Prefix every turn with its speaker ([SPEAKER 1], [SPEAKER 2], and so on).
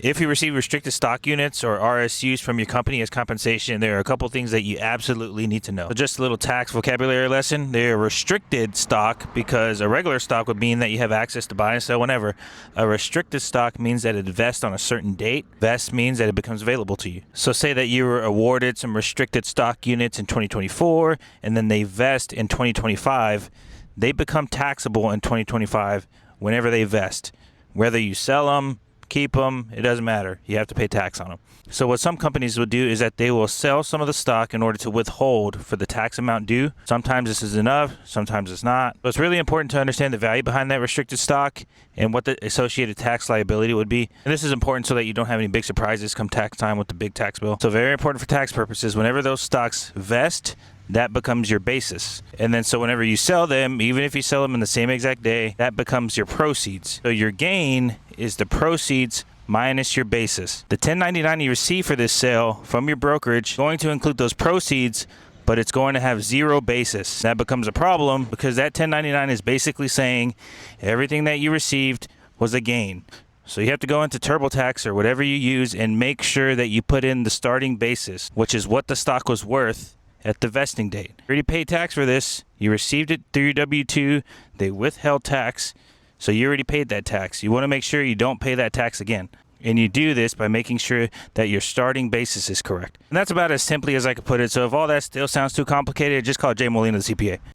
[SPEAKER 1] If you receive restricted stock units or RSUs from your company as compensation, there are a couple things that you absolutely need to know. So just a little tax vocabulary lesson. They're restricted stock because a regular stock would mean that you have access to buy and sell whenever. A restricted stock means that it vests on a certain date. Vest means that it becomes available to you. So say that you were awarded some restricted stock units in 2024 and then they vest in 2025. They become taxable in 2025 whenever they vest. Whether you sell them, keep them, it doesn't matter. You have to pay tax on them. So what some companies will do is that they will sell some of the stock in order to withhold for the tax amount due. Sometimes this is enough, sometimes it's not. But it's really important to understand the value behind that restricted stock and what the associated tax liability would be. And this is important so that you don't have any big surprises come tax time with the big tax bill. So very important for tax purposes, whenever those stocks vest, that becomes your basis. And then so whenever you sell them, even if you sell them in the same exact day, that becomes your proceeds. So your gain is the proceeds minus your basis. The 1099 you receive for this sale from your brokerage is going to include those proceeds, but it's going to have zero basis. That becomes a problem because that 1099 is basically saying everything that you received was a gain. So you have to go into TurboTax or whatever you use and make sure that you put in the starting basis, which is what the stock was worth at the vesting date. You already paid tax for this. You received it through your W-2. They withheld tax. So you already paid that tax. You want to make sure you don't pay that tax again. And you do this by making sure that your starting basis is correct. And that's about as simply as I could put it. So if all that still sounds too complicated, just call Jay Molina, the CPA.